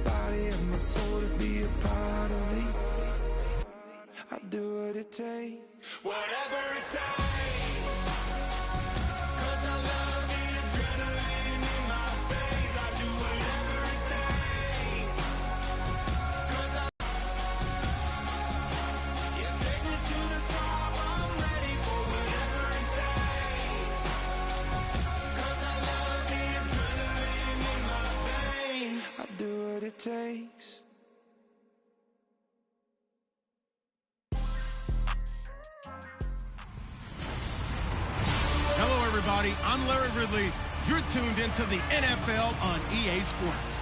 body and my soul to be a part of me. I do what it takes, whatever it takes, 'cause I love the adrenaline in my veins. I do whatever it takes, 'cause you take me to the top. I'm ready for whatever it takes, 'cause I love the adrenaline in my veins. I do what it takes. Hello, everybody. I'm Larry Ridley. You're tuned into the NFL on EA Sports.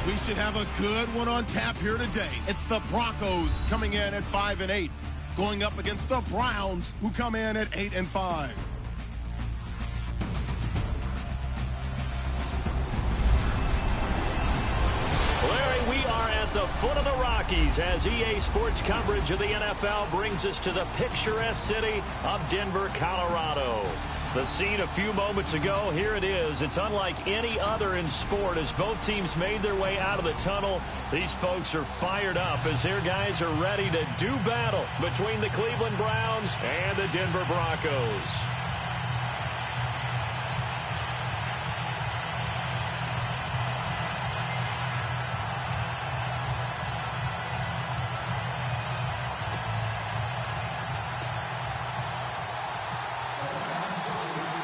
We should have a good one on tap here today. It's the Broncos coming in at 5-8, going up against the Browns, who come in at 8-5. Larry, we are at the foot of the Rockies as EA Sports coverage of the NFL brings us to the picturesque city of Denver, Colorado. The scene a few moments ago, here it is. It's unlike any other in sport as both teams made their way out of the tunnel. These folks are fired up as their guys are ready to do battle between the Cleveland Browns and the Denver Broncos.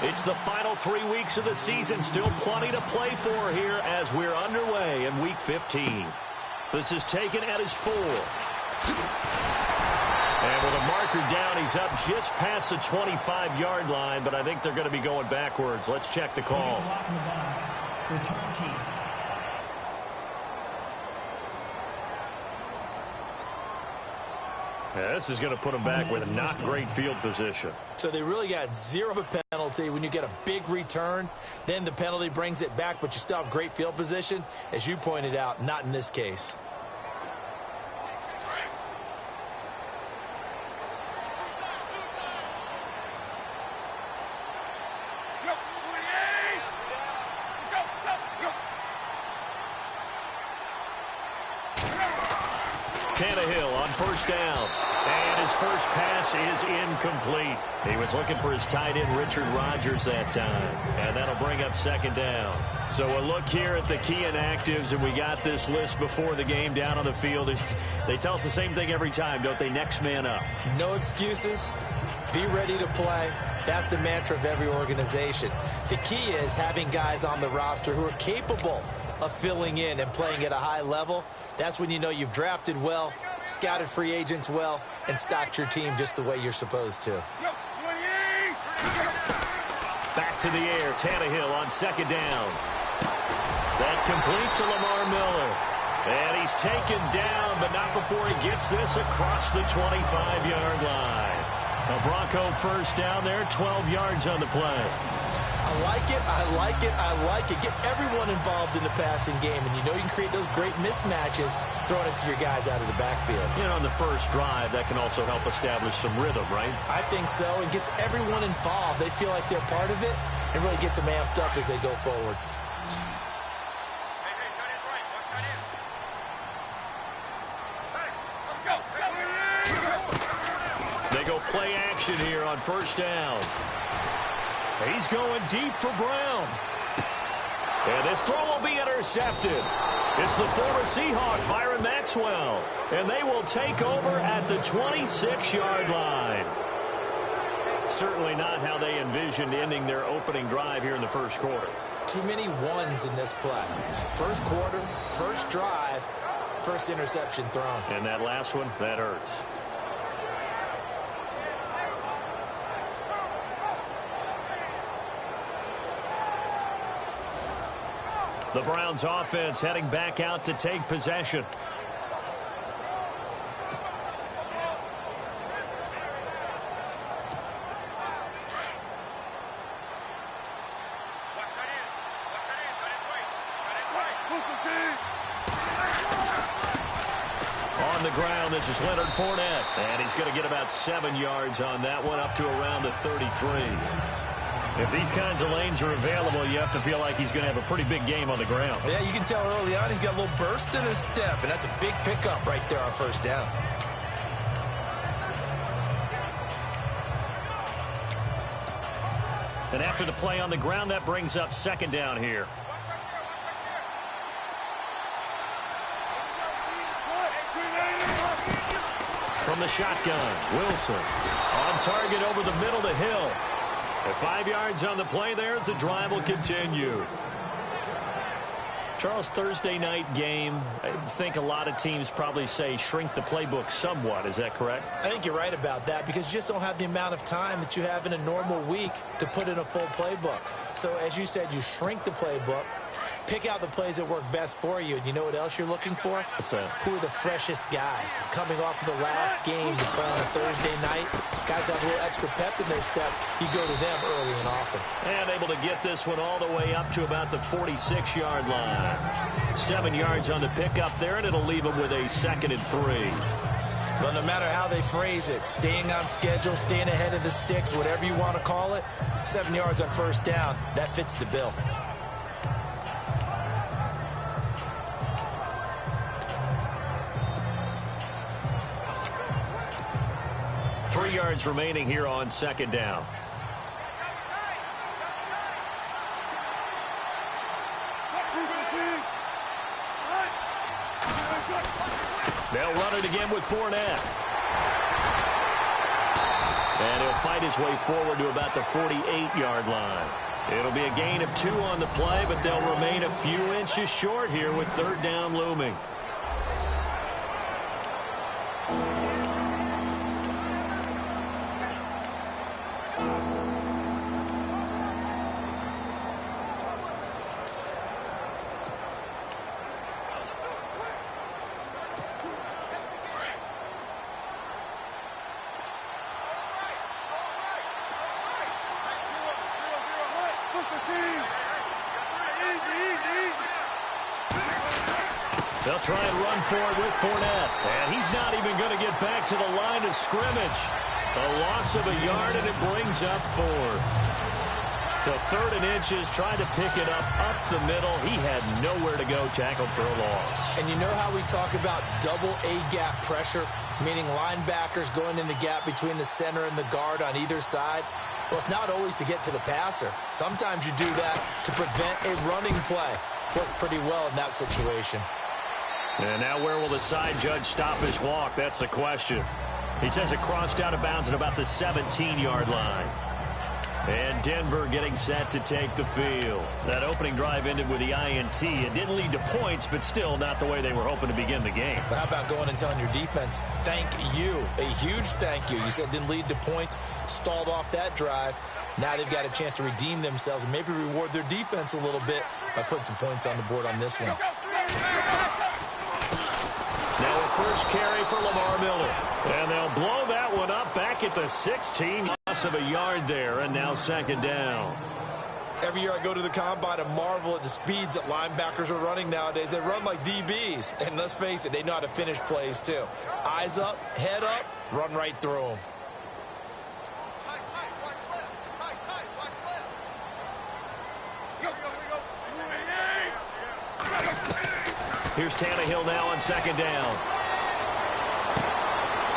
It's the final 3 weeks of the season. Still plenty to play for here as we're underway in Week 15. This is taken at his 4. And with a marker down, he's up just past the 25-yard line, but I think they're going to be going backwards. Let's check the call. Return team. Yeah, this is going to put them back with a not great field position. So they really got zero of a penalty when you get a big return. Then the penalty brings it back, but you still have great field position. As you pointed out, not in this case. Tannehill on first down. And his first pass is incomplete. He was looking for his tight end, Richard Rodgers, that time. And that'll bring up second down. So a look here at the key inactives, and we got this list before the game down on the field. They tell us the same thing every time, don't they? Next man up. No excuses. Be ready to play. That's the mantra of every organization. The key is having guys on the roster who are capable of filling in and playing at a high level. That's when you know you've drafted well, scouted free agents well, and stocked your team just the way you're supposed to. Back to the air, Tannehill on second down. That complete to Lamar Miller. And he's taken down, but not before he gets this across the 25-yard line. A Bronco first down there, 12 yards on the play. I like it, I like it, I like it. Get everyone involved in the passing game, and you know you can create those great mismatches throwing it to your guys out of the backfield. You know, on the first drive, that can also help establish some rhythm, right? I think so. It gets everyone involved. They feel like they're part of it and really gets them amped up as they go forward. They go play action here on first down. He's going deep for Brown. And this throw will be intercepted. It's the former Seahawk, Byron Maxwell. And they will take over at the 26-yard line. Certainly not how they envisioned ending their opening drive here in the first quarter. Too many ones in this play. First quarter, first drive, first interception thrown. And that last one, that hurts. The Browns offense heading back out to take possession. On the ground, this is Leonard Fournette. And he's going to get about 7 yards on that one, up to around the 33. If these kinds of lanes are available, you have to feel like he's going to have a pretty big game on the ground. Yeah, you can tell early on he's got a little burst in his step, and that's a big pickup right there on first down. And after the play on the ground, that brings up second down here. From the shotgun, Wilson on target over the middle to Hill. At 5 yards on the play there, as the drive will continue. Charles, Thursday night game, I think a lot of teams probably say shrink the playbook somewhat. Is that correct? I think you're right about that because you just don't have the amount of time that you have in a normal week to put in a full playbook. So as you said, you shrink the playbook, pick out the plays that work best for you. And you know what else you're looking for? What's that? Who are the freshest guys coming off of the last game to play on a Thursday night? Guys have a little extra pep in their step. You go to them early and often. And able to get this one all the way up to about the 46-yard line. 7 yards on the pickup there, and it'll leave them with a 2nd and 3. But no matter how they phrase it, staying on schedule, staying ahead of the sticks, whatever you want to call it, 7 yards on first down, that fits the bill. Three yards remaining here on second down. They'll run it again with Fournette. And he'll fight his way forward to about the 48-yard line. It'll be a gain of 2 on the play, but they'll remain a few inches short here with third down looming. They'll try and run for it with Fournette. And he's not even going to get back to the line of scrimmage. A loss of a yard, and it brings up 4th. So 3rd and inches, trying to pick it up the middle. He had nowhere to go, tackled for a loss. And you know how we talk about double A-gap pressure, meaning linebackers going in the gap between the center and the guard on either side? Well, it's not always to get to the passer. Sometimes you do that to prevent a running play. Worked pretty well in that situation. And now where will the side judge stop his walk? That's the question. He says it crossed out of bounds at about the 17-yard line. And Denver getting set to take the field. That opening drive ended with the INT. It didn't lead to points, but still not the way they were hoping to begin the game. But how about going and telling your defense, thank you, a huge thank you. You said it didn't lead to points, stalled off that drive. Now they've got a chance to redeem themselves and maybe reward their defense a little bit by putting some points on the board on this one. Now a first carry for Lamar Miller. And they'll blow that one up back at the 16. Loss of a yard there, and now second down. Every year I go to the combine and marvel at the speeds that linebackers are running nowadays. They run like DBs. And let's face it, they know how to finish plays too. Eyes up, head up, run right through them. Here's Tannehill now on second down.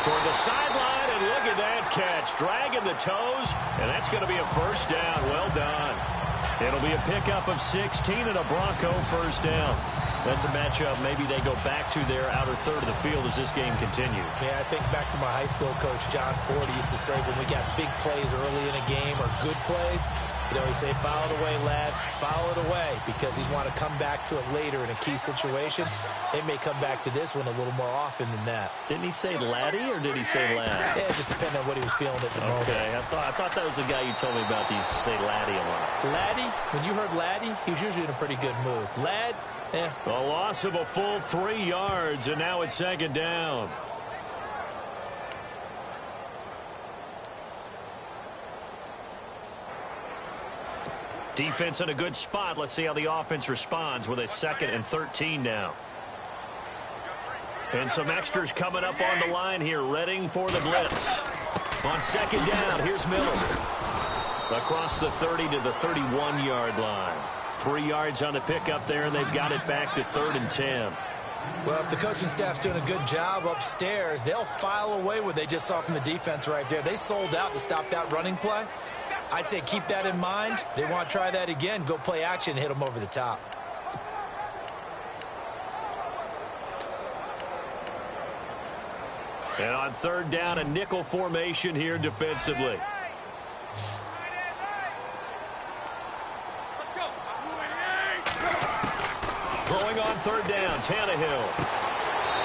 Toward the sideline, and look at that catch. Dragging the toes, and that's going to be a first down. Well done. It'll be a pickup of 16 and a Bronco first down. That's a matchup maybe they go back to their outer third of the field as this game continues. Yeah, I think back to my high school coach, John Ford. He used to say when we got big plays early in a game or good plays, you know, he'd say, foul it away, lad, foul it away, because he's want to come back to it later in a key situation. They may come back to this one a little more often than that. Didn't he say laddie, or did he say lad? Yeah, it just depended on what he was feeling at the moment. Okay, I thought that was the guy you told me about. He used to say laddie a lot. Laddie, when you heard laddie, he was usually in a pretty good mood. Lad, A loss of a full 3 yards, and now it's second down. Defense in a good spot. Let's see how the offense responds with a 2nd and 13 now. And some extras coming up on the line here, readying for the blitz. On second down, here's Miller. across the 30 to the 31-yard line. 3 yards on the pickup there, and they've got it back to 3rd and 10. Well, if the coaching staff's doing a good job upstairs, they'll file away what they just saw from the defense right there. They sold out to stop that running play. I'd say keep that in mind. They want to try that again. Go play action, hit them over the top. And on 3rd down, a nickel formation here defensively. Throwing on 3rd down, Tannehill.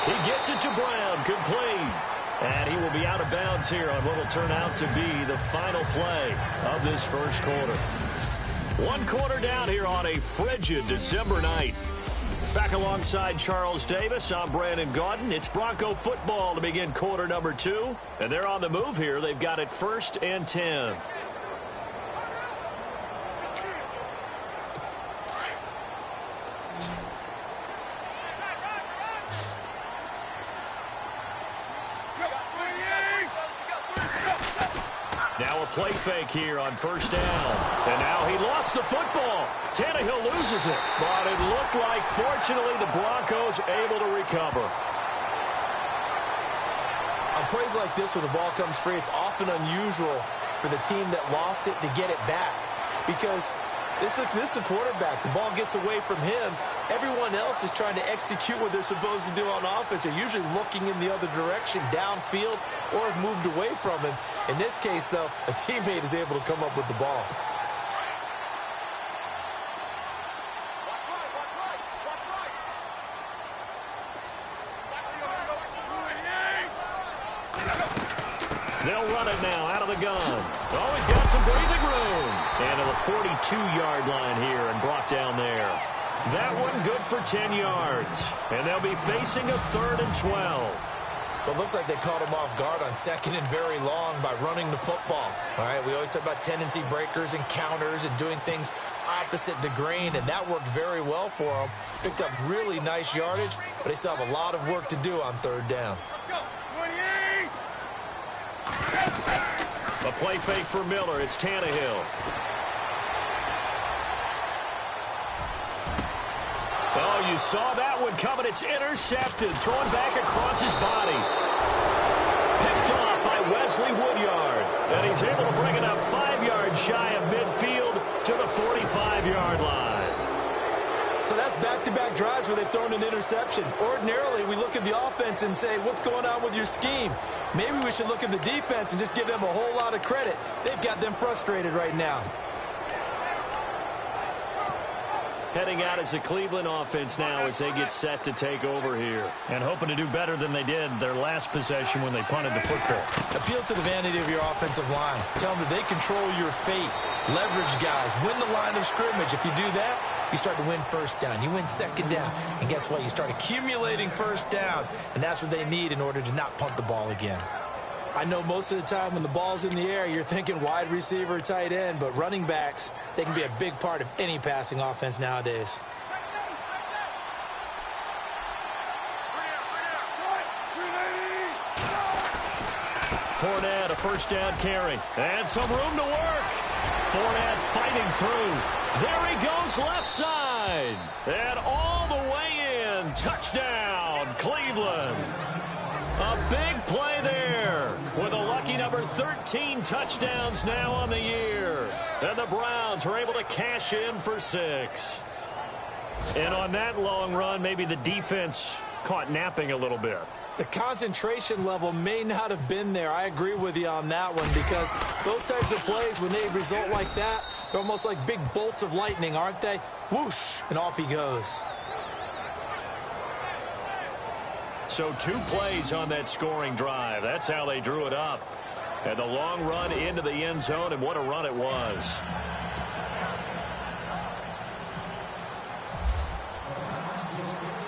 He gets it to Brown, complete. And he will be out of bounds here on what will turn out to be the final play of this first quarter. 1 quarter down here on a frigid December night. Back alongside Charles Davis, I'm Brandon Gaudin. It's Bronco football to begin quarter number 2. And they're on the move here. They've got it 1st and 10. Now a play fake here on 1st down. And now he lost the football. Tannehill loses it. But it looked like, fortunately, the Broncos able to recover. On plays like this, when the ball comes free, it's often unusual for the team that lost it to get it back. Because this is the quarterback. The ball gets away from him. Everyone else is trying to execute what they're supposed to do on offense. They're usually looking in the other direction, downfield, or have moved away from him. In this case, though, a teammate is able to come up with the ball. They'll run it now out of the gun. Oh, he's got some breathing room. And to the 42-yard line here and brought down there. That one good for 10 yards. And they'll be facing a 3rd and 12. Well, it looks like they caught him off guard on 2nd and very long by running the football. All right, we always talk about tendency breakers and counters and doing things opposite the grain, and that worked very well for them. Picked up really nice yardage, but they still have a lot of work to do on 3rd down. A play fake for Miller. It's Tannehill. Oh, you saw that one coming. It's intercepted. Thrown back across his body. Picked off by Wesley Woodyard. And he's able to bring it up 5 yards shy of midfield to the 45-yard line. So that's back-to-back drives where they've thrown an interception. Ordinarily, we look at the offense and say, what's going on with your scheme? Maybe we should look at the defense and just give them a whole lot of credit. They've got them frustrated right now. Heading out as the Cleveland offense now as they get set to take over here. And hoping to do better than they did their last possession when they punted the football. Appeal to the vanity of your offensive line. Tell them that they control your fate. Leverage guys. Win the line of scrimmage. If you do that, you start to win 1st down. You win 2nd down. And guess what? You start accumulating 1st downs. And that's what they need in order to not punt the ball again. I know most of the time when the ball's in the air, you're thinking wide receiver, tight end, but running backs, they can be a big part of any passing offense nowadays. Fournette, a 1st down carry. And some room to work. Fournette fighting through. There he goes left side. And all the way in. Touchdown, Cleveland. A big play there with a lucky number 13 touchdowns now on the year. And the Browns are able to cash in for 6. And on that long run, maybe the defense caught napping a little bit. The concentration level may not have been there. I agree with you on that one because those types of plays, when they result like that, they're almost like big bolts of lightning, aren't they? Whoosh, and off he goes. So 2 plays on that scoring drive. That's how they drew it up. And the long run into the end zone, and what a run it was.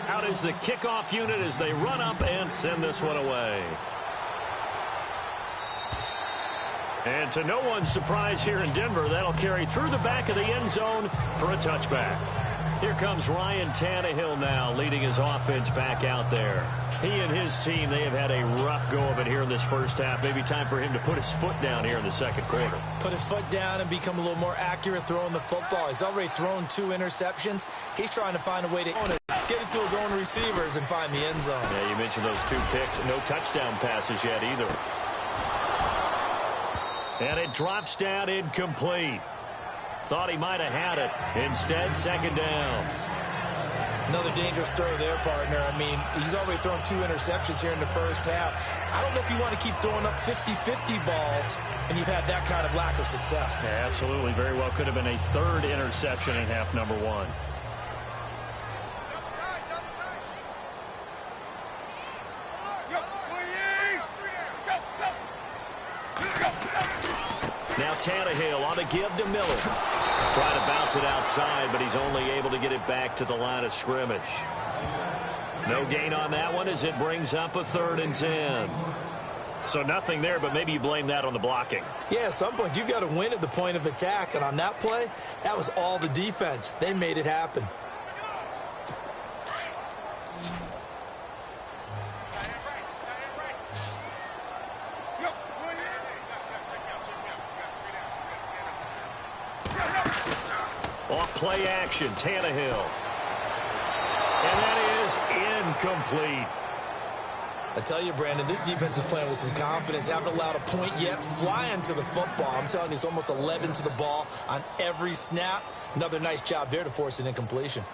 Out is the kickoff unit as they run up and send this one away. And to no one's surprise here in Denver, that'll carry through the back of the end zone for a touchback. Here comes Ryan Tannehill now, leading his offense back out there. He and his team, they have had a rough go of it here in this first half. Maybe time for him to put his foot down here in the second quarter. Put his foot down and become a little more accurate throwing the football. He's already thrown 2 interceptions. He's trying to find a way to get it to his own receivers and find the end zone. Yeah, you mentioned those 2 picks. No touchdown passes yet either. And it drops down incomplete. Thought he might have had it. Instead, second down. Another dangerous throw there, partner. I mean, he's already thrown 2 interceptions here in the first half. I don't know if you want to keep throwing up 50-50 balls when you've had that kind of lack of success. Yeah, absolutely. Very well could have been a 3rd interception in half number 1. Now Tannehill on a give to Miller. Trying to bounce it outside, but he's only able to get it back to the line of scrimmage. No gain on that one as it brings up a 3rd and 10. So nothing there, but maybe you blame that on the blocking. Yeah, at some point you've got to win at the point of attack, and on that play, that was all the defense. They made it happen. Off play action, Tannehill. And that is incomplete. I tell you, Brandon, this defense is playing with some confidence. Haven't allowed a point yet. Flying to the football. I'm telling you, it's almost 11 to the ball on every snap. Another nice job there to force an incompletion.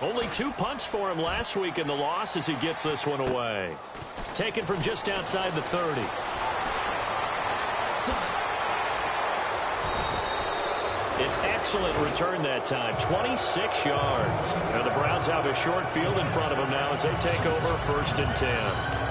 Only 2 punts for him last week in the loss as he gets this one away. Taken from just outside the 30. An excellent return that time, 26 yards. Now the Browns have a short field in front of them now as they take over 1st and 10.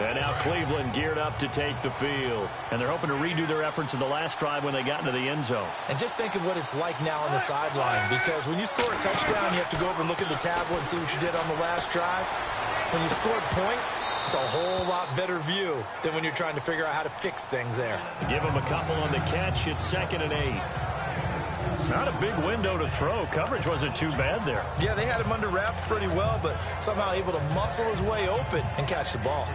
And now Cleveland geared up to take the field. And they're hoping to redo their efforts in the last drive when they got into the end zone. And just think of what it's like now on the sideline, because when you score a touchdown, you have to go over and look at the tablet and see what you did on the last drive. When you scored points, it's a whole lot better view than when you're trying to figure out how to fix things there. Give them a couple on the catch. It's 2nd and 8. Not a big window to throw. Coverage wasn't too bad there. Yeah, they had him under wraps pretty well, but somehow able to muscle his way open and catch the ball.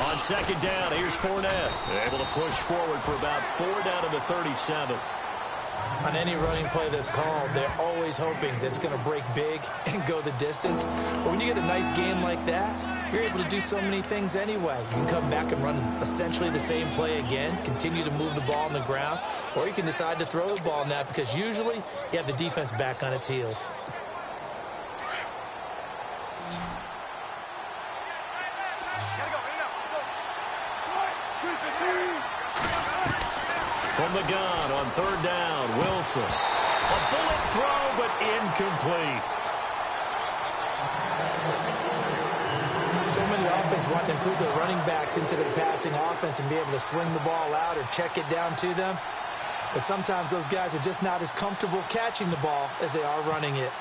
On 2nd down, here's Fournette. Able to push forward for about 4 down to the 37. On any running play that's called, they're always hoping that it's going to break big and go the distance. But when you get a nice game like that, you're able to do so many things anyway. You can come back and run essentially the same play again, continue to move the ball on the ground, or you can decide to throw the ball now because usually you have the defense back on its heels. From the gun on 3rd down, Wilson. A bullet throw, but incomplete. So many offense want to include their running backs into their passing offense and be able to swing the ball out or check it down to them. But sometimes those guys are just not as comfortable catching the ball as they are running it.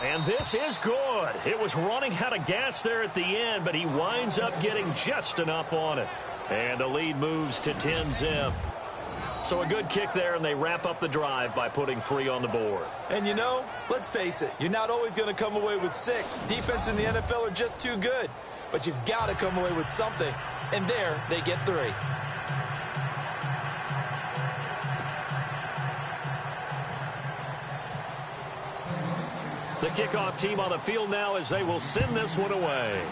And this is good. It was running out of gas there at the end, but he winds up getting just enough on it. And the lead moves to 10-zip. So a good kick there, and they wrap up the drive by putting 3 on the board. And you know, let's face it, you're not always going to come away with 6. Defense in the NFL are just too good. But you've got to come away with something. And there, they get 3. The kickoff team on the field now as they will send this one away.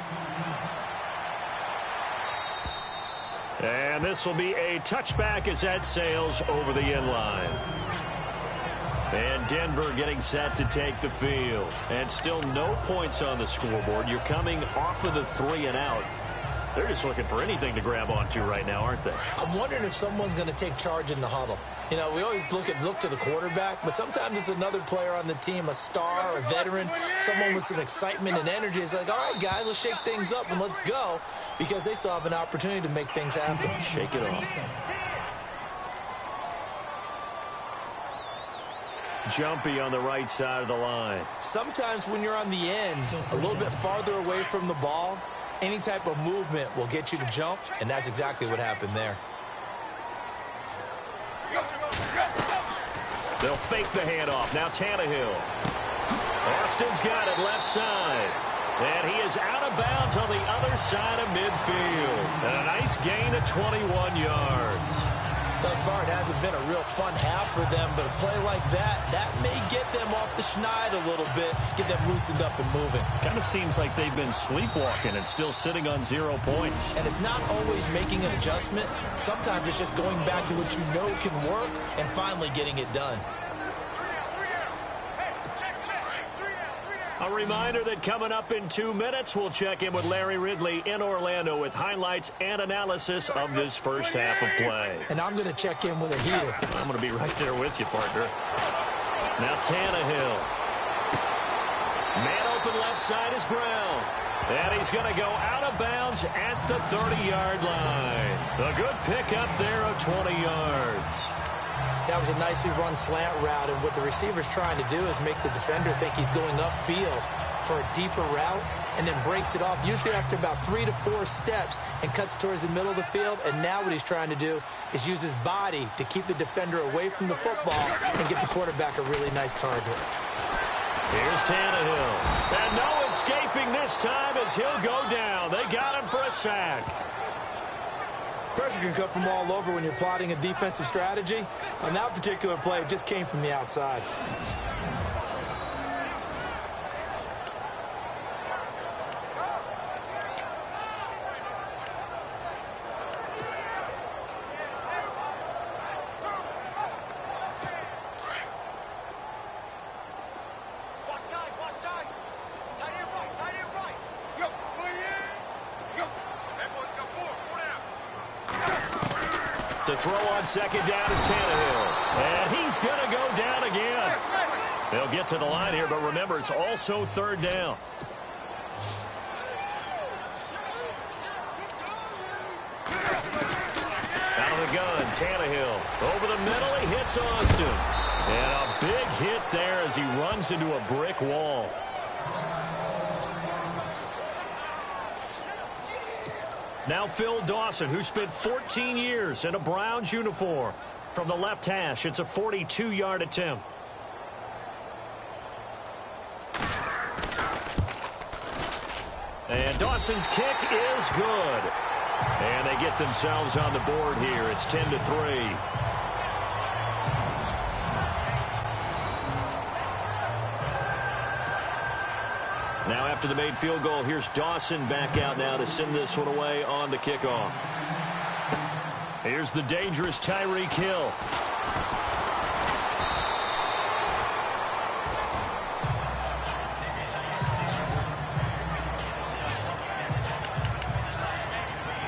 And this will be a touchback as that sails over the end line. And Denver getting set to take the field. And still no points on the scoreboard. You're coming off of the 3 and out. They're just looking for anything to grab onto right now, aren't they? I'm wondering if someone's going to take charge in the huddle. You know, we always look to the quarterback, but sometimes it's another player on the team, a star, a veteran, someone with some excitement and energy. It's like, all right, guys, let's shake things up and let's go, because they still have an opportunity to make things happen. Shake it off. Jumpy on the right side of the line. Sometimes when you're on the end, a little bit farther away from the ball, any type of movement will get you to jump, and that's exactly what happened there. They'll fake the handoff. Now Tannehill. Austin's got it left side. And he is out of bounds on the other side of midfield. And a nice gain of 21 yards. Thus far, it hasn't been a real fun half for them, but a play like that may get them off the schneid a little bit, get them loosened up and moving. Kind of seems like they've been sleepwalking and still sitting on 0 points. And it's not always making an adjustment. Sometimes it's just going back to what you know can work and finally getting it done. A reminder that coming up in 2 minutes, we'll check in with Larry Ridley in Orlando with highlights and analysis of this first half of play. And I'm going to check in with a heater. I'm going to be right there with you, partner. Now Tannehill. Man open left side is Brown. And he's going to go out of bounds at the 30-yard line. A good pickup there of 20 yards. That was a nicely run slant route, and what the receiver's trying to do is make the defender think he's going upfield for a deeper route, and then breaks it off, usually after about 3 to 4 steps, and cuts towards the middle of the field. And now what he's trying to do is use his body to keep the defender away from the football and get the quarterback a really nice target. Here's Tannehill. And no escaping this time as he'll go down. They got him for a sack. Pressure can come from all over when you're plotting a defensive strategy. On that particular play, it just came from the outside. To throw on second down is Tannehill. And he's going to go down again. They'll get to the line here, but remember, it's also third down. Out of the gun, Tannehill. Over the middle, he hits Austin. And a big hit there as he runs into a brick wall. Now Phil Dawson, who spent 14 years in a Browns uniform. From the left hash, it's a 42-yard attempt. And Dawson's kick is good. And they get themselves on the board here. It's 10-3. Now after the made field goal, here's Dawson back out now to send this one away on the kickoff. Here's the dangerous Tyreek Hill.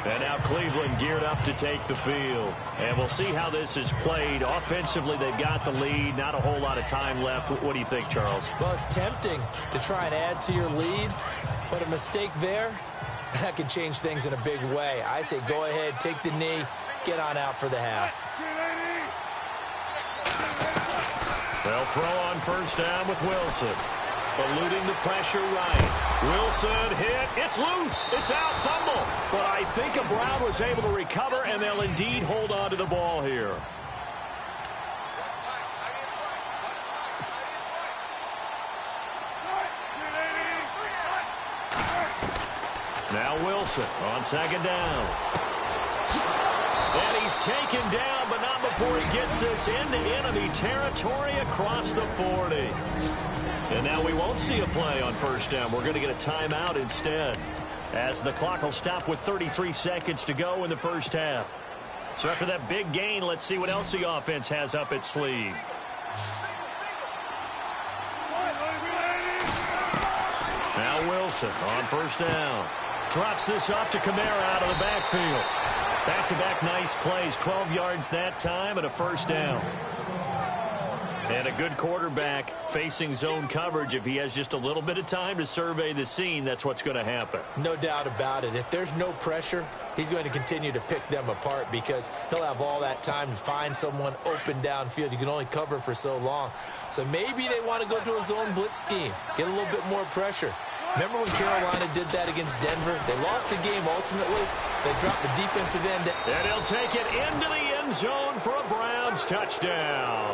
And now Cleveland geared up to take the field. And we'll see how this is played. Offensively, they've got the lead. Not a whole lot of time left. What do you think, Charles? Well, it's tempting to try and add to your lead, but a mistake there, that could change things in a big way. I say go ahead, take the knee, get on out for the half. They'll throw on first down with Wilson. Eluding the pressure right. Wilson hit. It's loose. It's out. Fumble. But I think Brown was able to recover, and they'll indeed hold on to the ball here. Now Wilson on second down. And he's taken down, but not before he gets us into enemy territory across the 40. And now we won't see a play on first down. We're going to get a timeout instead, as the clock will stop with 33 seconds to go in the first half. So after that big gain, let's see what else the offense has up its sleeve. Wilson on first down. Drops this off to Kamara out of the backfield. Back-to-back nice plays. 12 yards that time and a first down. And a good quarterback facing zone coverage. If he has just a little bit of time to survey the scene, that's what's going to happen. No doubt about it. If there's no pressure, he's going to continue to pick them apart because he'll have all that time to find someone open downfield. You can only cover for so long. So maybe they want to go to a zone blitz scheme, get a little bit more pressure. Remember when Carolina did that against Denver? They lost the game ultimately. They dropped the defensive end. And he'll take it into the end zone for a Browns touchdown.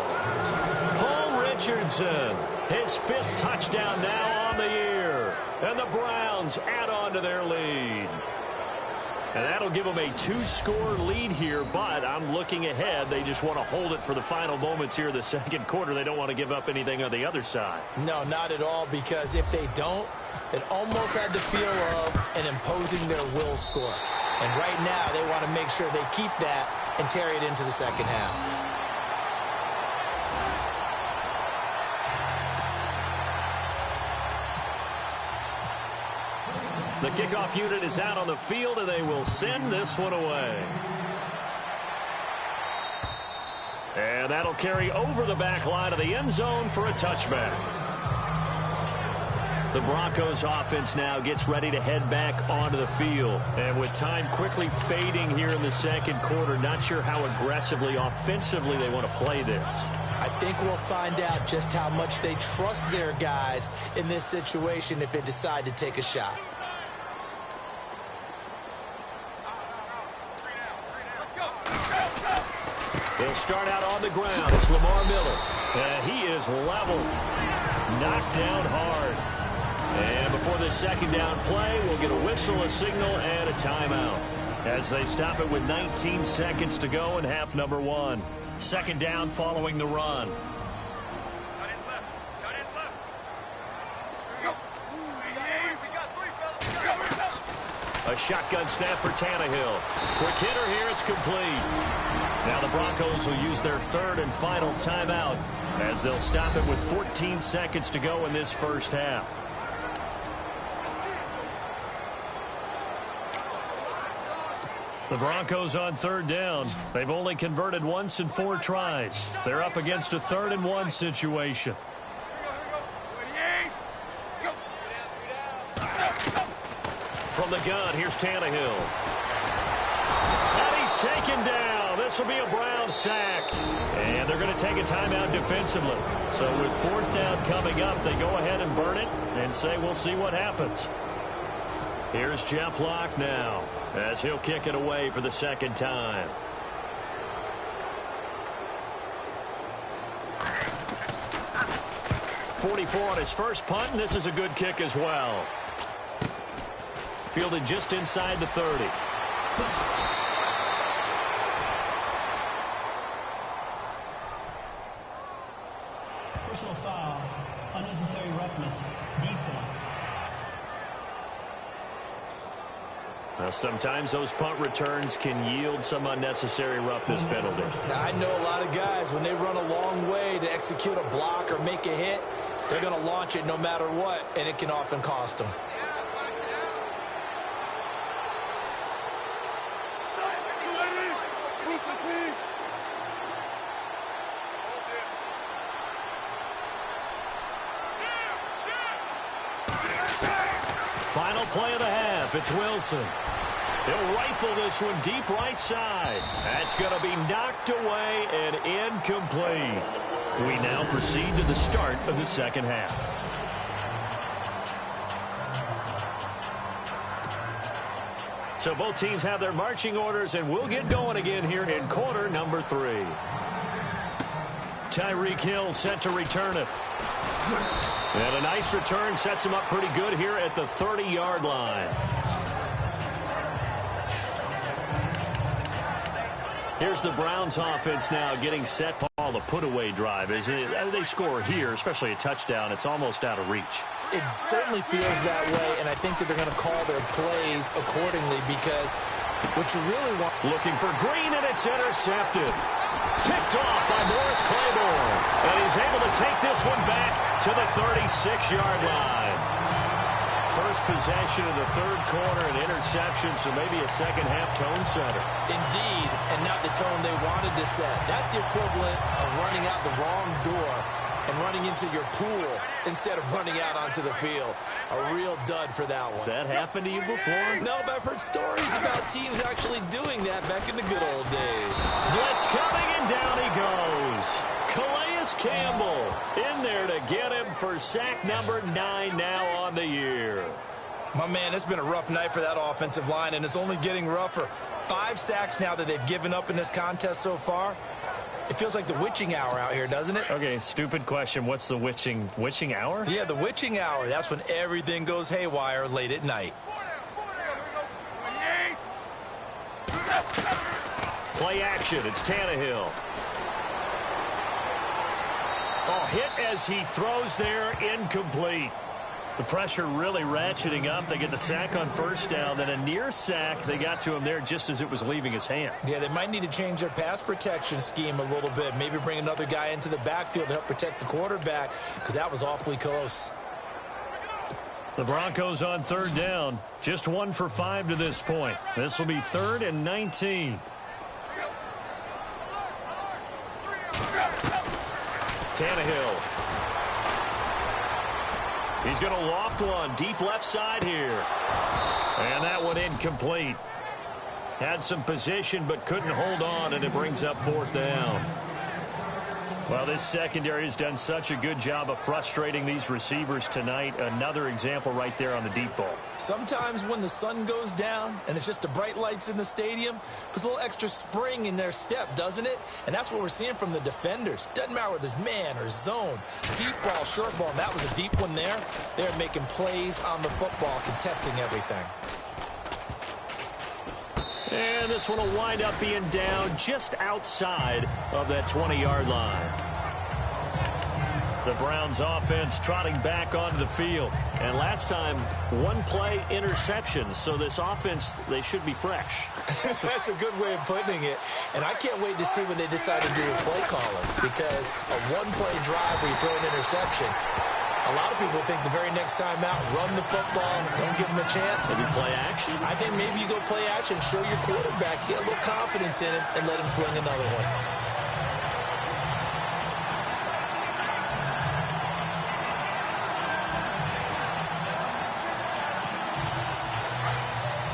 Paul Richardson, his 5th touchdown now on the year. And the Browns add on to their lead. And that'll give them a 2-score lead here, but I'm looking ahead. They just want to hold it for the final moments here of the second quarter. They don't want to give up anything on the other side. No, not at all, because if they don't, it almost had the feel of an imposing their will score. And right now, they want to make sure they keep that and carry it into the second half. The kickoff unit is out on the field, and they will send this one away. And that'll carry over the back line of the end zone for a touchback. The Broncos offense now gets ready to head back onto the field. And with time quickly fading here in the second quarter, not sure how aggressively, offensively they want to play this. I think we'll find out just how much they trust their guys in this situation if they decide to take a shot. They'll start out on the ground. It's Lamar Miller. And he is level. Knocked down hard. And before the second down play, we'll get a whistle, a signal, and a timeout. As they stop it with 19 seconds to go in half number 1. Second down following the run. A shotgun snap for Tannehill. Quick hitter here, it's complete. Now the Broncos will use their 3rd and final timeout as they'll stop it with 14 seconds to go in this first half. The Broncos on 3rd down. They've only converted once in 4 tries. They're up against a 3rd and 1 situation. From the gun, here's Tannehill. And he's taken down. This will be a Brown sack. And they're going to take a timeout defensively. So with 4th down coming up, they go ahead and burn it and say we'll see what happens. Here's Jeff Locke now as he'll kick it away for the second time. .44 on his first punt, and this is a good kick as well. Fielded just inside the 30. Personal foul, unnecessary roughness, defense. Now, sometimes those punt returns can yield some unnecessary roughness penalty. I know a lot of guys, when they run a long way to execute a block or make a hit, they're going to launch it no matter what, and it can often cost them. Final play of the half. It's Wilson. He'll rifle this one deep right side. That's going to be knocked away and incomplete. We now proceed to the start of the second half. So both teams have their marching orders, and we'll get going again here in quarter number 3. Tyreek Hill set to return it. And a nice return sets him up pretty good here at the 30-yard line. Here's the Browns offense now getting set for the put-away drive. As they score here, especially a touchdown, it's almost out of reach. It certainly feels that way, and I think that they're going to call their plays accordingly because what you really want... Looking for Green, and it's intercepted. Picked off by Morris Claiborne. And he's able to take this one back to the 36-yard line. first possession of the third quarter, an interception, so maybe a second-half tone setter. Indeed, and not the tone they wanted to set. That's the equivalent of running out the wrong door and running into your pool instead of running out onto the field. A real dud for that one. Has that happened to you before? No, but I've heard stories about teams actually doing that back in the good old days. Blitz coming, and down he goes. Calais Campbell in there to get him for sack number 9 now on the year. My man, it's been a rough night for that offensive line, and it's only getting rougher. 5 sacks now that they've given up in this contest so far. It feels like the witching hour out here, doesn't it? Okay, stupid question. What's the witching hour? Yeah, the witching hour. That's when everything goes haywire late at night. Play action. It's Tannehill. Oh, hit as he throws there, incomplete. The pressure really ratcheting up. They get the sack on first down, then a near sack. They got to him there just as it was leaving his hand. Yeah, they might need to change their pass protection scheme a little bit. Maybe bring another guy into the backfield to help protect the quarterback, because that was awfully close. The Broncos on third down. Just 1 for 5 to this point. This will be 3rd and 19. Tannehill. He's going to loft one deep left side here. And that one incomplete. Had some position but couldn't hold on, and it brings up 4th down. Well, this secondary has done such a good job of frustrating these receivers tonight. Another example right there on the deep ball. Sometimes when the sun goes down and it's just the bright lights in the stadium, puts a little extra spring in their step, doesn't it? And that's what we're seeing from the defenders. Doesn't matter whether it's man or zone, deep ball, short ball. And that was a deep one there. They're making plays on the football, contesting everything. And this one will wind up being down just outside of that 20-yard line. The Browns offense trotting back onto the field. And last time, 1-play interception. So this offense, they should be fresh. That's a good way of putting it. And I can't wait to see when they decide to do a play calling. Because a 1-play drive where you throw an interception, a lot of people think the very next time out, run the football, don't give them a chance. Maybe play action? I think maybe you go play action, show your quarterback, get a little confidence in it, and let him fling another one.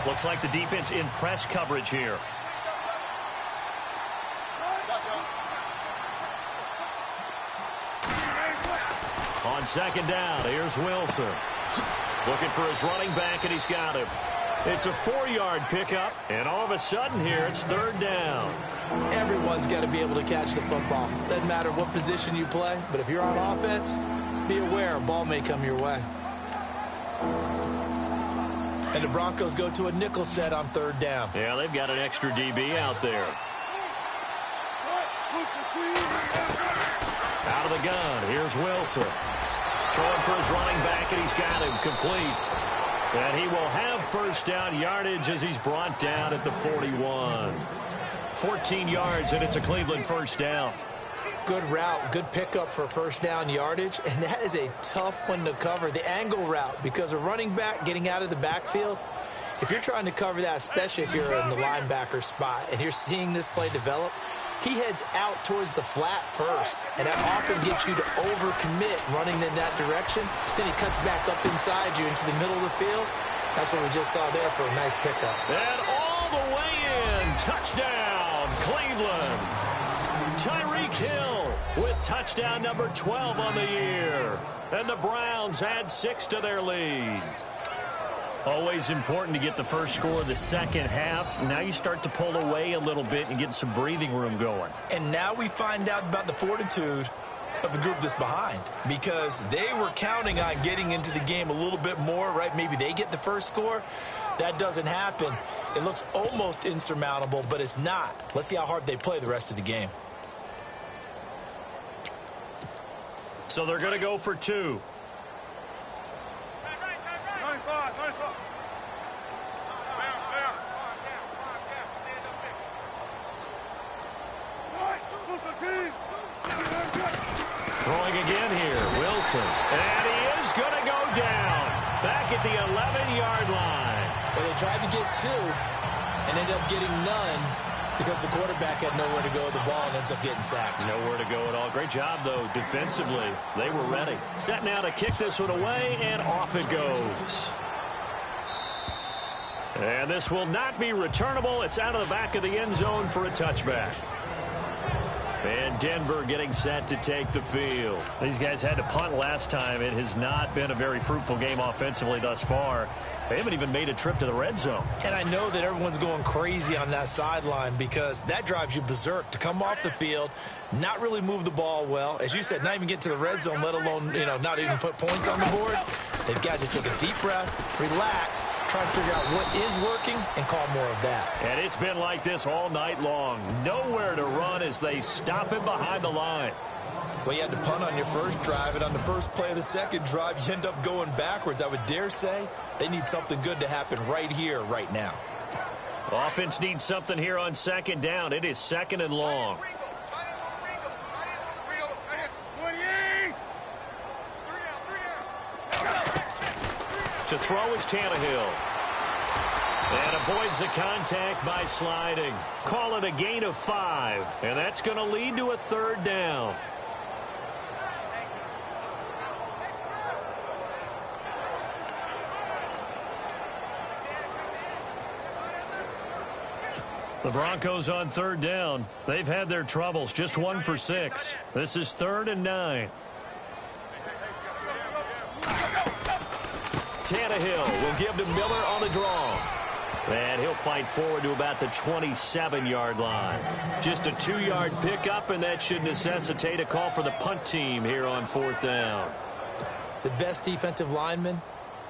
Looks like the defense in press coverage here. On 2nd down, here's Wilson. Looking for his running back, and he's got him. It's a 4-yard pickup, and all of a sudden here, it's 3rd down. Everyone's got to be able to catch the football. Doesn't matter what position you play, but if you're on offense, be aware a ball may come your way. And the Broncos go to a nickel set on 3rd down. Yeah, they've got an extra DB out there. Out of the gun, here's Wilson. Throwing for his running back, and he's got him complete. And he will have 1st down yardage as he's brought down at the 41. 14 yards, and it's a Cleveland 1st down. Good route, good pickup for 1st down yardage, and that is a tough one to cover. The angle route, because a running back getting out of the backfield, if you're trying to cover that, especially if you're in the linebacker spot, and you're seeing this play develop, he heads out towards the flat first, and that often gets you to overcommit running in that direction. Then he cuts back up inside you into the middle of the field. That's what we just saw there for a nice pickup. And all the way in. Touchdown, Cleveland. Tyreek Hill with touchdown number 12 on the year. And the Browns add 6 to their lead. Always important to get the first score of the second half. Now you start to pull away a little bit and get some breathing room going. And now we find out about the fortitude of the group that's behind, because they were counting on getting into the game a little bit more, right? Maybe they get the first score. That doesn't happen. It looks almost insurmountable, but it's not. Let's see how hard they play the rest of the game. So they're going to go for 2. Throwing again here, Wilson. And he is going to go down. Back at the 11-yard line. Well, they tried to get 2 and ended up getting none because the quarterback had nowhere to go with the ball and ends up getting sacked. Nowhere to go at all. Great job, though, defensively. They were ready. Set now to kick this one away, and off it goes. And this will not be returnable. It's out of the back of the end zone for a touchback. And Denver getting set to take the field. These guys had to punt last time. It has not been a very fruitful game offensively thus far. They haven't even made a trip to the red zone. And I know that everyone's going crazy on that sideline because that drives you berserk to come off the field, not really move the ball well. As you said, not even get to the red zone, let alone, not even put points on the board. They've got to just take a deep breath, relax, try and figure out what is working and call more of that. And it's been like this all night long. Nowhere to run as they stop him behind the line. Well, you had to punt on your first drive, and on the first play of the second drive, you end up going backwards. I would dare say they need something good to happen right here, right now. Offense needs something here on second down. It is second and long. To throw is Tannehill. And avoids the contact by sliding. Call it a gain of 5. And that's going to lead to a third down. The Broncos on third down. They've had their troubles. Just 1 for 6. This is 3rd and 9. Tannehill will give to Miller on the draw. And he'll fight forward to about the 27-yard line. Just a 2-yard pickup, and that should necessitate a call for the punt team here on 4th down. The best defensive linemen,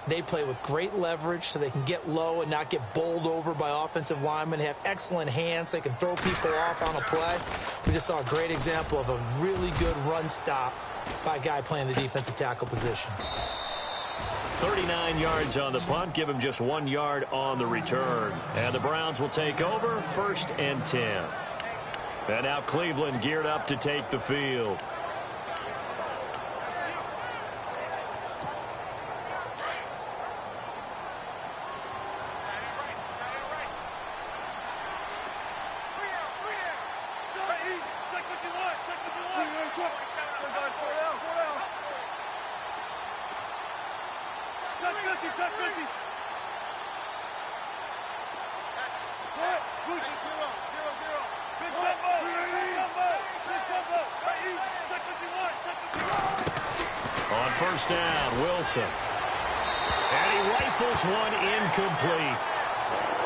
they play with great leverage so they can get low and not get bowled over by offensive linemen. They have excellent hands. They can throw people off on a play. We just saw a great example of a really good run stop by a guy playing the defensive tackle position. 39 yards on the punt. Give him just 1 yard on the return. And the Browns will take over 1st and 10. And now Cleveland geared up to take the field. On 1st down, Wilson. And he rifles one incomplete.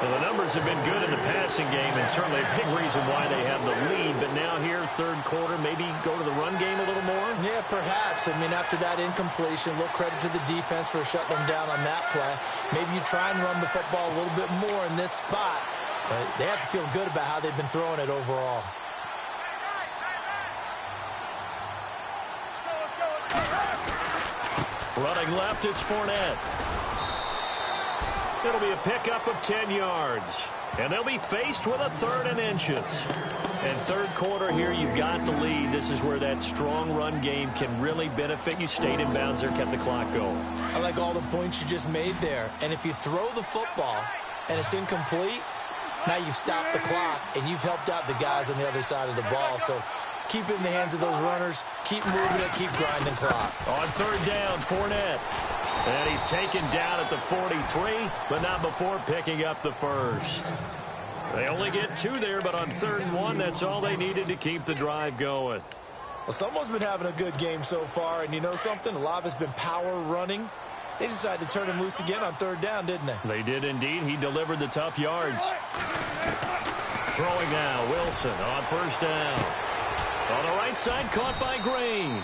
Well, the numbers have been good in the passing game, and certainly a big reason why they have the lead. But now here, 3rd quarter, maybe go to the run game a little more? Yeah, perhaps. I mean, after that incompletion, a little credit to the defense for shutting them down on that play. Maybe you try and run the football a little bit more in this spot. But they have to feel good about how they've been throwing it overall. Running left, it's Fournette. It'll be a pickup of 10 yards. And they'll be faced with a 3rd and inches. And 3rd quarter here, you've got the lead. This is where that strong run game can really benefit you. Stayed in bounds there, kept the clock going. I like all the points you just made there. And if you throw the football and it's incomplete, now you've stopped the clock and you've helped out the guys on the other side of the ball. So keep it in the hands of those runners. Keep moving it. Keep grinding clock. On 3rd down, Fournette. And he's taken down at the 43, but not before picking up the 1st. They only get 2 there, but on 3rd and 1, that's all they needed to keep the drive going. Well, someone's been having a good game so far, and you know something? A lot of it's been power running. They decided to turn him loose again on 3rd down, didn't they? They did indeed. He delivered the tough yards. Throwing now, Wilson on 1st down. On the right side, caught by Green.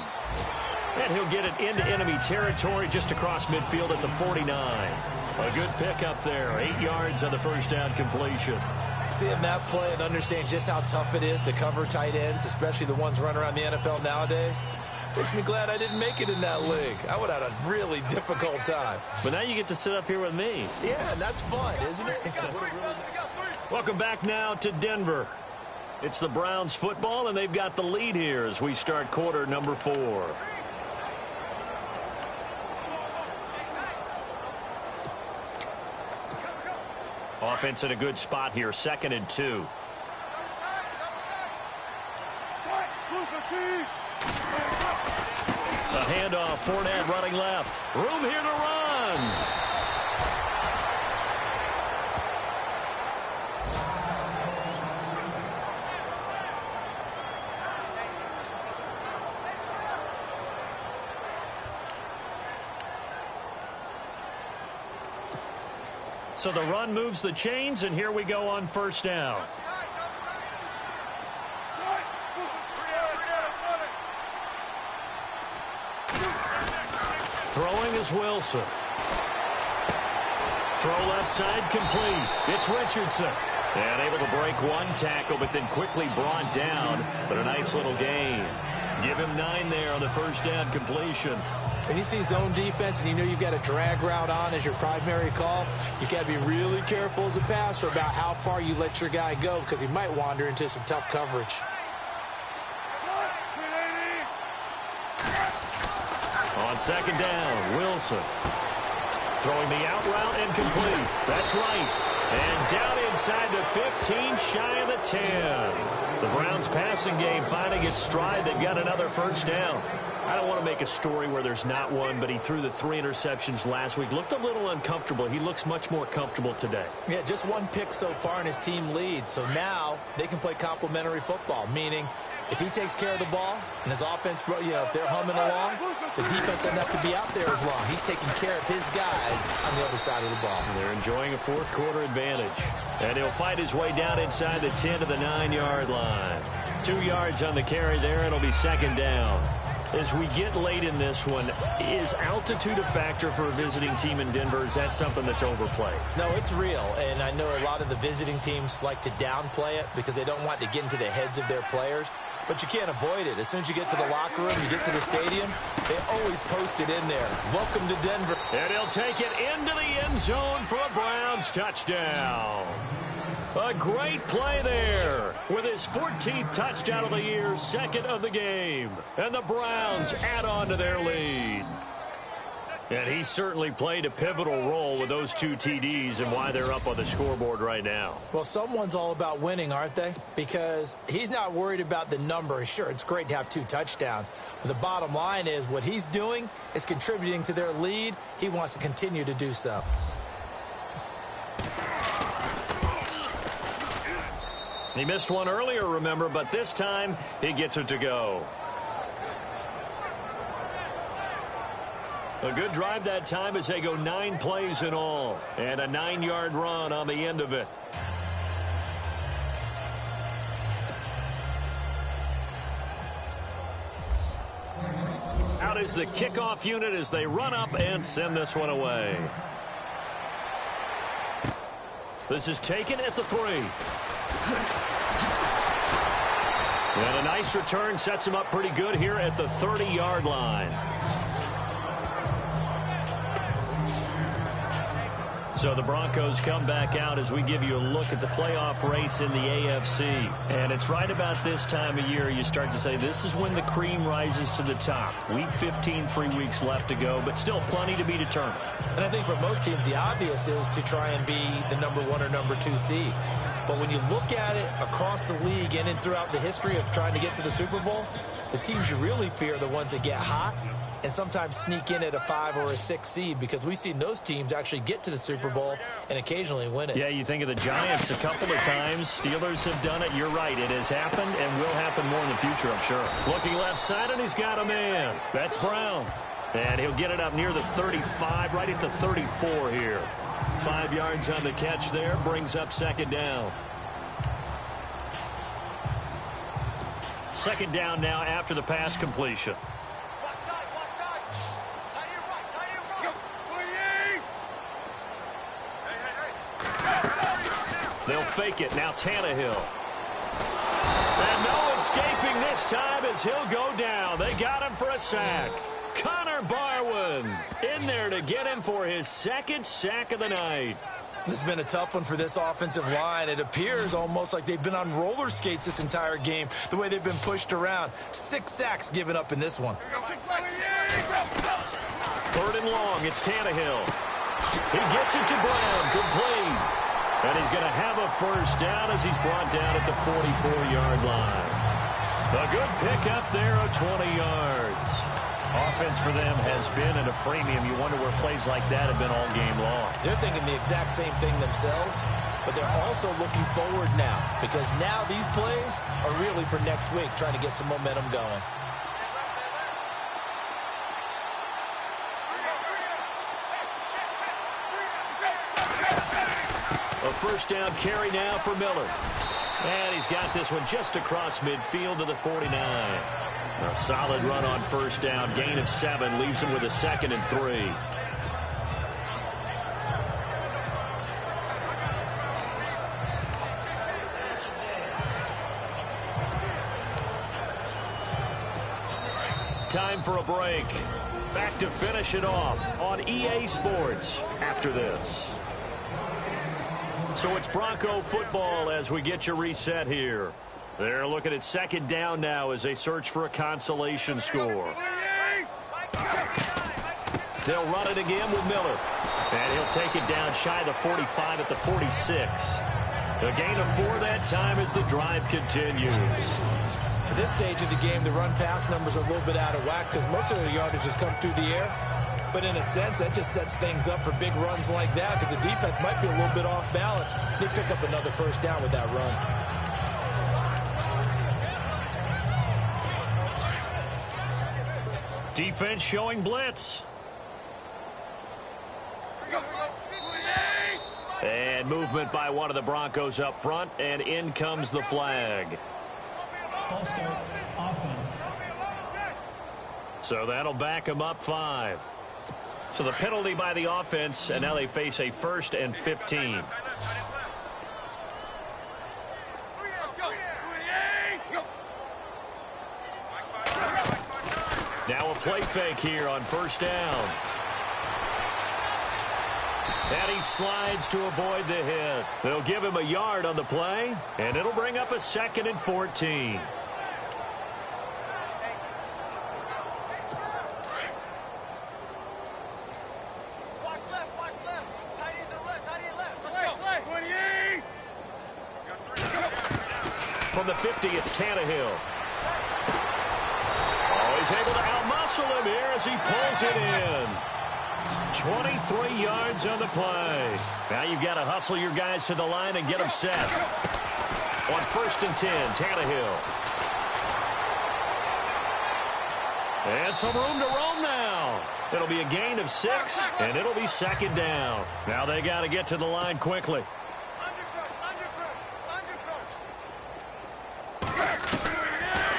And he'll get it into enemy territory just across midfield at the 49. A good pickup there. 8 yards on the 1st down completion. Seeing that play and understanding just how tough it is to cover tight ends, especially the ones running around the NFL nowadays, makes me glad I didn't make it in that league. I would have had a really difficult time. But now you get to sit up here with me. Yeah, and that's fun, isn't it? Welcome back now to Denver. It's the Browns football, and they've got the lead here as we start quarter number 4. offense in a good spot here, 2nd and 2. A handoff, Fournette running left. Room here to run. So the run moves the chains, and here we go on 1st down. Throwing is Wilson. Throw left side complete. It's Richardson. And able to break one tackle, but then quickly brought down. But a nice little gain. Give him 9 there on the 1st down completion. When you see zone defense and you know you've got a drag route on as your primary call, you've got to be really careful as a passer about how far you let your guy go because he might wander into some tough coverage. On 2nd down, Wilson. Throwing the out route and complete. That's right. And down inside the 15, shy of the 10. The Browns passing game finding its stride. They've got another 1st down. I don't want to make a story where there's not one, but he threw the 3 interceptions last week. Looked a little uncomfortable. He looks much more comfortable today. Yeah, just 1 pick so far and his team leads. So now they can play complementary football, meaning if he takes care of the ball and his offense, if they're humming along, the defense doesn't have to be out there as long. He's taking care of his guys on the other side of the ball. They're enjoying a 4th quarter advantage. And he'll fight his way down inside the 10 to the 9-yard line. 2 yards on the carry there. It'll be 2nd down. As we get late in this one, is altitude a factor for a visiting team in Denver? Is that something that's overplayed? No, it's real, and I know a lot of the visiting teams like to downplay it because they don't want to get into the heads of their players, but you can't avoid it. As soon as you get to the locker room, you get to the stadium, they always post it in there. Welcome to Denver. And he'll take it into the end zone for a Browns touchdown. A great play there with his 14th touchdown of the year, 2nd of the game. And the Browns add on to their lead. And he certainly played a pivotal role with those 2 TDs and why they're up on the scoreboard right now. Well, someone's all about winning, aren't they? Because he's not worried about the number. Sure, it's great to have 2 touchdowns. But the bottom line is what he's doing is contributing to their lead. He wants to continue to do so. He missed one earlier, remember, but this time he gets it to go. A good drive that time as they go 9 plays in all. And a 9-yard run on the end of it. Out is the kickoff unit as they run up and send this one away. This is taken at the 3. And a nice return sets him up pretty good here at the 30-yard line. So the Broncos come back out as we give you a look at the playoff race in the AFC. And it's right about this time of year you start to say this is when the cream rises to the top. Week 15, 3 weeks left to go, but still plenty to be determined. And I think for most teams, the obvious is to try and be the number 1 or number 2 seed. But when you look at it across the league and throughout the history of trying to get to the Super Bowl, the teams you really fear are the ones that get hot and sometimes sneak in at a 5 or a 6 seed because we've seen those teams actually get to the Super Bowl and occasionally win it. Yeah, you think of the Giants a couple of times. Steelers have done it. You're right. It has happened and will happen more in the future, I'm sure. Looking left side, and he's got a man. That's Brown. And he'll get it up near the 35, right at the 34 here. 5 yards on the catch there, brings up 2nd down. 2nd down now after the pass completion. They'll fake it. Now Tannehill. And no escaping this time as he'll go down. They got him for a sack. Connor Barwin in there to get him for his 2nd sack of the night. This has been a tough one for this offensive line. It appears almost like they've been on roller skates this entire game, the way they've been pushed around. 6 sacks given up in this one. 3rd and long. It's Tannehill. He gets it to Brown. Complete. And he's going to have a first down as he's brought down at the 44-yard line. A good pickup there of 20 yards. Offense for them has been at a premium. You wonder where plays like that have been all game long. They're thinking the exact same thing themselves, but they're also looking forward now because now these plays are really for next week, trying to get some momentum going. A first down carry now for Miller. And he's got this one just across midfield to the 49. A solid run on first down. Gain of 7 leaves him with a 2nd and 3. Time for a break. Back to finish it off on EA Sports after this. So it's Bronco football as we get you reset here. They're looking at 2nd down now as they search for a consolation score. They'll run it again with Miller. And he'll take it down shy of the 45 at the 46. A gain of 4 that time as the drive continues. At this stage of the game, the run-pass numbers are a little bit out of whack because most of the yardage has come through the air. But in a sense, that just sets things up for big runs like that because the defense might be a little bit off balance. They pick up another first down with that run. Defense showing blitz. And movement by one of the Broncos up front, and in comes the flag. False start, offense. So that'll back them up 5. So the penalty by the offense, and now they face a 1st and 15. Now a play fake here on first down. And he slides to avoid the hit. They'll give him a yard on the play, and it'll bring up a 2nd and 14. From the 50, it's Tannehill. Oh, he's able to outmuscle him here as he pulls it in. 23 yards on the play. Now you've got to hustle your guys to the line and get them set. On 1st and 10, Tannehill. And some room to roam now. It'll be a gain of 6, and it'll be 2nd down. Now they got to get to the line quickly.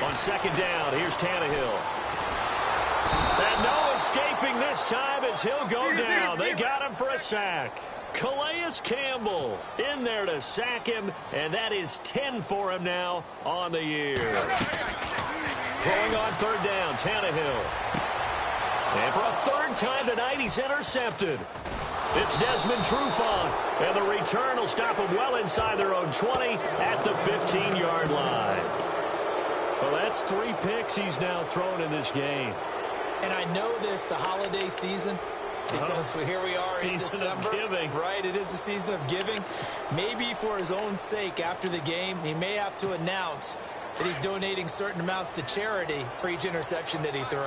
On 2nd down, here's Tannehill. And no escaping this time as he'll go down. They got him for a sack. Calais Campbell in there to sack him, and that is 10 for him now on the year. Throwing on 3rd down, Tannehill. And for a 3rd time tonight, he's intercepted. It's Desmond Trufant, and the return will stop him well inside their own 20 at the 15-yard line. Well, that's 3 picks he's now thrown in this game. And I know this, the holiday season, because here we are in December. Season of giving. Right, it is the season of giving. Maybe for his own sake after the game, he may have to announce that he's donating certain amounts to charity for each interception that he threw.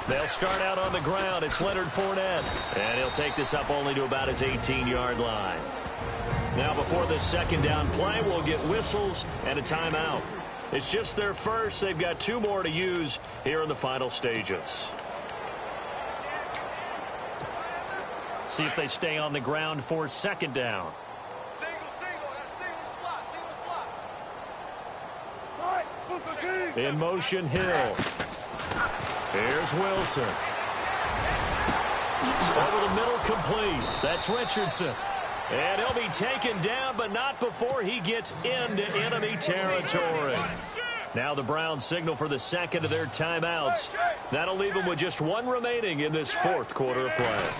They'll start out on the ground. It's Leonard Fournette. And he'll take this up only to about his 18-yard line. Now before this 2nd down play, we'll get whistles and a timeout. It's just their first. They've got 2 more to use here in the final stages. See if they stay on the ground for 2nd down. In motion, Hill. Here's Wilson. Over the middle, complete. That's Richardson. And he'll be taken down, but not before he gets into enemy territory. Now the Browns signal for the 2nd of their timeouts. That'll leave them with just 1 remaining in this 4th quarter of play.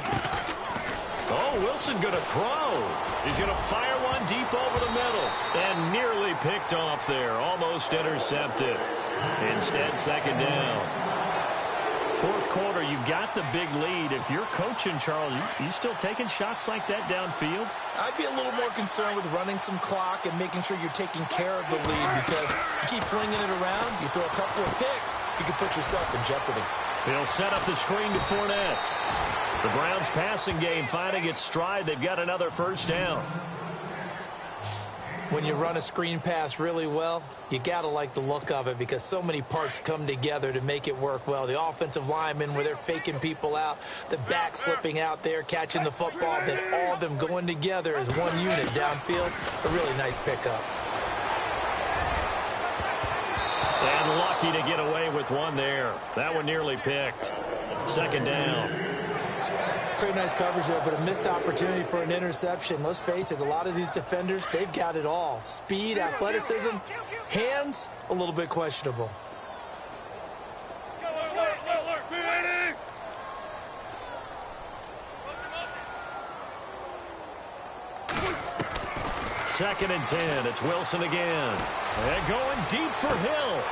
Oh, Wilson going to throw. He's going to fire one deep over the middle. And nearly picked off there. Almost intercepted. Instead, 2nd down. 4th quarter, you've got the big lead. If you're coaching, Charles, you still taking shots like that downfield? I'd be a little more concerned with running some clock and making sure you're taking care of the lead, because you keep flinging it around, you throw a couple of picks, you can put yourself in jeopardy. He'll set up the screen to Fournette. The Browns passing game finding its stride. They've got another first down. When you run a screen pass really well, you got to like the look of it, because so many parts come together to make it work well. The offensive linemen, where they're faking people out, the back slipping out there, catching the football, then all of them going together as one unit downfield. A really nice pickup. And lucky to get away with one there. That one nearly picked. Second down. Pretty nice coverage there, but a missed opportunity for an interception. Let's face it, a lot of these defenders, they've got it all. Speed, athleticism, hands, a little bit questionable. Second and 10. It's Wilson again. And going deep for Hill.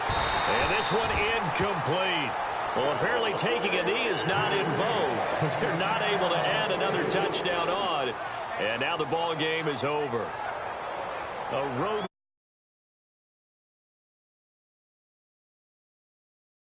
And this one incomplete. Well, apparently taking a knee is not in vogue. They're not able to add another touchdown on. And now the ball game is over. A road